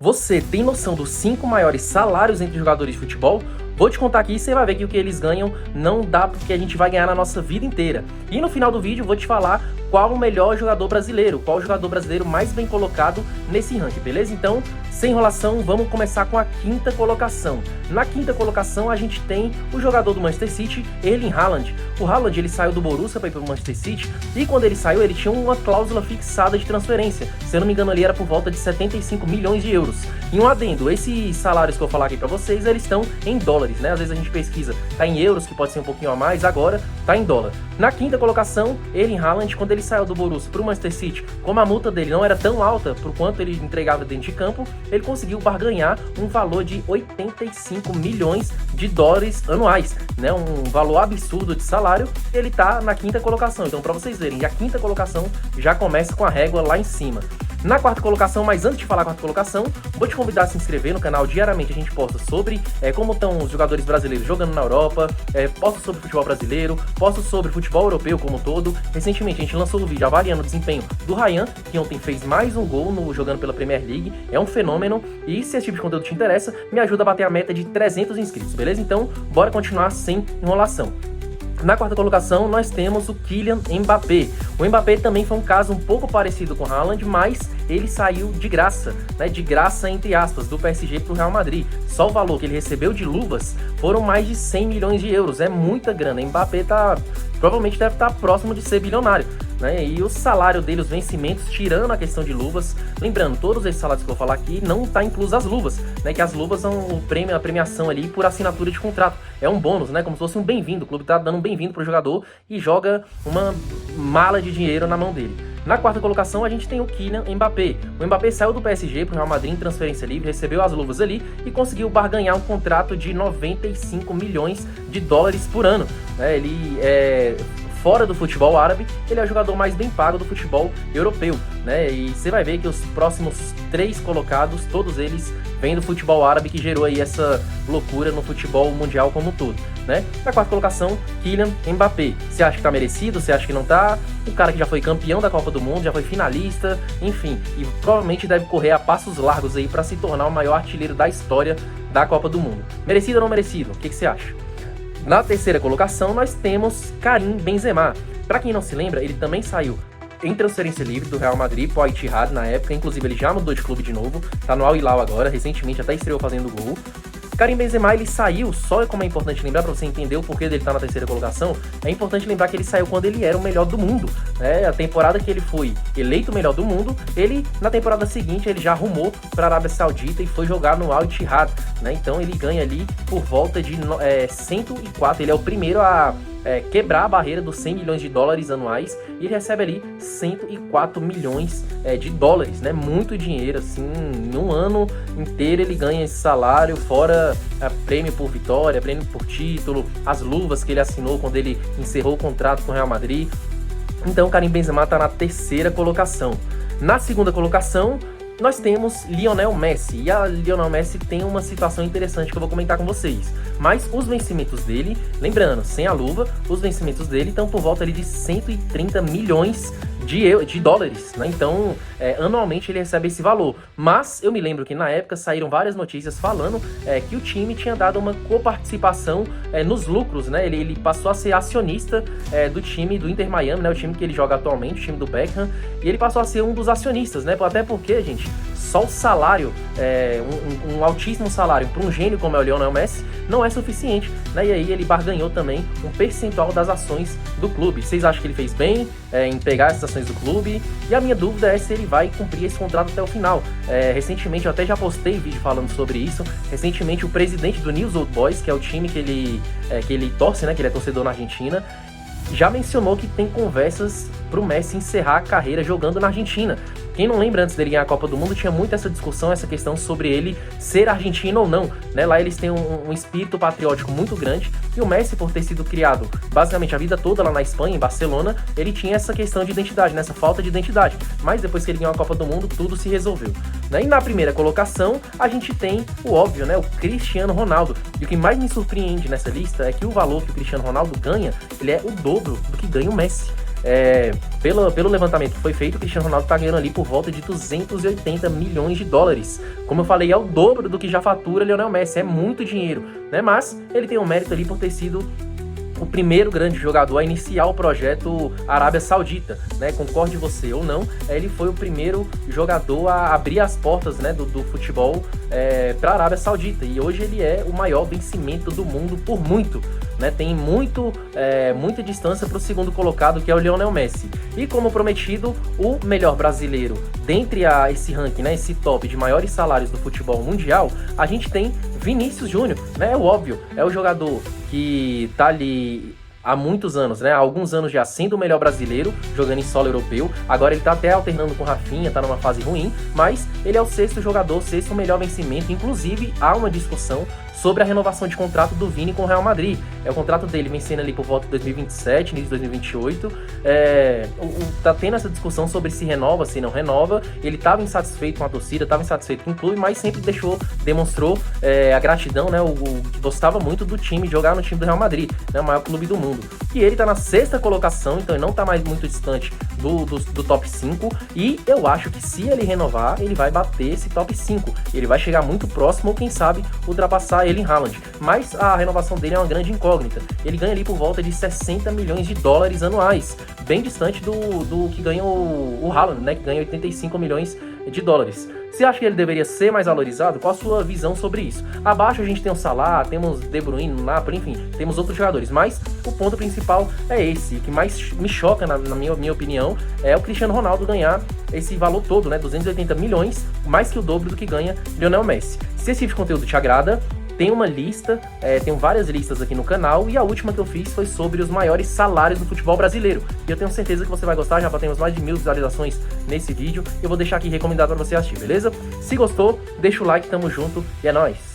Você tem noção dos 5 maiores salários entre jogadores de futebol? Vou te contar aqui e você vai ver que o que eles ganham não dá porque a gente vai ganhar na nossa vida inteira. E no final do vídeo vou te falar qual o melhor jogador brasileiro, qual o jogador brasileiro mais bem colocado nesse ranking, beleza? Então, sem enrolação, vamos começar com a quinta colocação. Na quinta colocação a gente tem o jogador do Manchester City, Erling Haaland. O Haaland ele saiu do Borussia para ir para o Manchester City e quando ele saiu ele tinha uma cláusula fixada de transferência. Se eu não me engano ali era por volta de 75 milhões de euros. E um adendo, esses salários que eu vou falar aqui para vocês, eles estão em dólares, né? Às vezes a gente pesquisa, tá em euros, que pode ser um pouquinho a mais, agora tá em dólar. Na quinta colocação, Erling Haaland, quando ele saiu do Borussia para o Manchester City, como a multa dele não era tão alta por quanto ele entregava dentro de campo, ele conseguiu barganhar um valor de 85 milhões de dólares anuais, né? Um valor absurdo de salário. Ele tá na quinta colocação, então para vocês verem, a quinta colocação já começa com a régua lá em cima. Na quarta colocação, mas antes de falar a quarta colocação, vou te convidar a se inscrever no canal. Diariamente a gente posta sobre como estão os jogadores brasileiros jogando na Europa, posto sobre futebol brasileiro, posto sobre futebol europeu como um todo. Recentemente a gente lançou um vídeo avaliando o desempenho do Ryan, que ontem fez mais um gol jogando pela Premier League, é um fenômeno. E se esse tipo de conteúdo te interessa, me ajuda a bater a meta de 300 inscritos, beleza? Então, bora continuar sem enrolação. Na quarta colocação, nós temos o Kylian Mbappé. O Mbappé também foi um caso um pouco parecido com o Haaland, mas ele saiu de graça, né? De graça, entre aspas, do PSG para o Real Madrid. Só o valor que ele recebeu de luvas foram mais de 100 milhões de euros. É muita grana. Mbappé provavelmente deve estar próximo de ser bilionário, né? E o salário dele, os vencimentos, tirando a questão de luvas, lembrando, todos esses salários que eu vou falar aqui não tá incluso as luvas, né? Que as luvas são o prêmio, a premiação ali por assinatura de contrato. É um bônus, né? Como se fosse um bem-vindo. O clube tá dando um bem-vindo pro jogador e joga uma mala de dinheiro na mão dele. Na quarta colocação a gente tem o Kylian Mbappé. O Mbappé saiu do PSG para o Real Madrid em transferência livre, recebeu as luvas ali e conseguiu barganhar um contrato de 95 milhões de dólares por ano. Ele é fora do futebol árabe, ele é o jogador mais bem pago do futebol europeu, né? E você vai ver que os próximos 3 colocados, todos eles vêm do futebol árabe, que gerou aí essa loucura no futebol mundial como um todo, né? Na quarta colocação, Kylian Mbappé. Você acha que tá merecido? Você acha que não tá? O cara que já foi campeão da Copa do Mundo, já foi finalista, enfim, e provavelmente deve correr a passos largos aí para se tornar o maior artilheiro da história da Copa do Mundo. Merecido ou não merecido? O que você acha? Na terceira colocação, nós temos Karim Benzema. Para quem não se lembra, ele também saiu em transferência livre do Real Madrid pro Al Ittihad na época. Inclusive, ele já mudou de clube de novo. Tá no Al Hilal agora. Recentemente até estreou fazendo gol. Karim Benzema, ele saiu, só como é importante lembrar, para você entender o porquê dele estar na terceira colocação, é importante lembrar que ele saiu quando ele era o melhor do mundo, né? A temporada que ele foi eleito o melhor do mundo, ele, na temporada seguinte, ele já arrumou para a Arábia Saudita e foi jogar no Al Ittihad, né? Então ele ganha ali por volta de 104, ele é o primeiro a quebrar a barreira dos 100 milhões de dólares anuais e ele recebe ali 104 milhões de dólares, né? Muito dinheiro, assim, em um ano inteiro ele ganha esse salário, fora prêmio por vitória, prêmio por título, as luvas que ele assinou quando ele encerrou o contrato com o Real Madrid. Então o Karim Benzema está na terceira colocação. Na segunda colocação, nós temos Lionel Messi, e a Lionel Messi tem uma situação interessante que eu vou comentar com vocês. Mas os vencimentos dele, lembrando, sem a luva, os vencimentos dele estão por volta ali de 130 milhões de dólares, né? Então, anualmente ele recebe esse valor. Mas eu me lembro que na época saíram várias notícias falando que o time tinha dado uma coparticipação nos lucros, né? Ele passou a ser acionista do time do Inter Miami, né? O time que ele joga atualmente, o time do Beckham, e ele passou a ser um dos acionistas, né? Até porque, gente, só o salário, um altíssimo salário para um gênio como é o Lionel Messi, não é suficiente, né? E aí ele barganhou também um percentual das ações do clube. Vocês acham que ele fez bem em pegar essas ações do clube? E a minha dúvida é se ele vai cumprir esse contrato até o final. Recentemente, eu até já postei vídeo falando sobre isso. Recentemente, o presidente do Newell's Old Boys, que é o time que ele torce, né? Que ele é torcedor na Argentina, já mencionou que tem conversas para o Messi encerrar a carreira jogando na Argentina. Quem não lembra, antes dele ganhar a Copa do Mundo, tinha muito essa discussão, essa questão sobre ele ser argentino ou não, né? Lá eles têm um espírito patriótico muito grande, e o Messi, por ter sido criado basicamente a vida toda lá na Espanha, em Barcelona, ele tinha essa questão de identidade, né? Essa falta de identidade. Mas depois que ele ganhou a Copa do Mundo, tudo se resolveu, né? E na primeira colocação, a gente tem o óbvio, né? O Cristiano Ronaldo. E o que mais me surpreende nessa lista é que o valor que o Cristiano Ronaldo ganha, ele é o dobro do que ganha o Messi. Pelo levantamento que foi feito, o Cristiano Ronaldo tá ganhando ali por volta de 280 milhões de dólares. Como eu falei, é o dobro do que já fatura Lionel Messi, é muito dinheiro, né? Mas ele tem um mérito ali por ter sido o primeiro grande jogador a iniciar o projeto Arábia Saudita, né? Concorde você ou não, ele foi o primeiro jogador a abrir as portas, né, do futebol para a Arábia Saudita, e hoje ele é o maior vencimento do mundo por muito, né? Tem muita distância para o segundo colocado, que é o Lionel Messi. E como prometido, o melhor brasileiro dentre esse ranking, né, esse top de maiores salários do futebol mundial, a gente tem Vinícius Júnior, né? É o óbvio, é o jogador que tá ali há muitos anos, né? Há alguns anos já sendo o melhor brasileiro, jogando em solo europeu. Agora ele tá até alternando com o Rafinha, tá numa fase ruim, mas ele é o sexto jogador, sexto melhor vencimento. Inclusive, há uma discussão sobre a renovação de contrato do Vini com o Real Madrid. O contrato dele vencendo ali por volta de 2027, início de 2028. Tá tendo essa discussão sobre se renova, se não renova. Ele estava insatisfeito com a torcida, estava insatisfeito com o clube, mas sempre demonstrou a gratidão, né? Que gostava muito do time, jogar no time do Real Madrid, né? O maior clube do mundo. E ele tá na sexta colocação, então ele não tá mais muito distante do top 5. E eu acho que se ele renovar, ele vai bater esse top 5. Ele vai chegar muito próximo, ou quem sabe ultrapassar ele em Haaland. Mas a renovação dele é uma grande incógnita. Ele ganha ali por volta de 60 milhões de dólares anuais, bem distante do que ganha o Haaland, né, que ganha 85 milhões de dólares. Você acha que ele deveria ser mais valorizado? Qual a sua visão sobre isso? Abaixo a gente tem o Salah, temos De Bruyne, Napoli, enfim, temos outros jogadores, mas o ponto principal é esse. O que mais me choca, na minha opinião, é o Cristiano Ronaldo ganhar esse valor todo, né, 280 milhões, mais que o dobro do que ganha Lionel Messi. Se esse tipo de conteúdo te agrada, tem uma lista, tenho várias listas aqui no canal, e a última que eu fiz foi sobre os maiores salários do futebol brasileiro. E eu tenho certeza que você vai gostar, já batemos mais de 1000 visualizações nesse vídeo. Eu vou deixar aqui recomendado para você assistir, beleza? Se gostou, deixa o like, tamo junto e é nóis!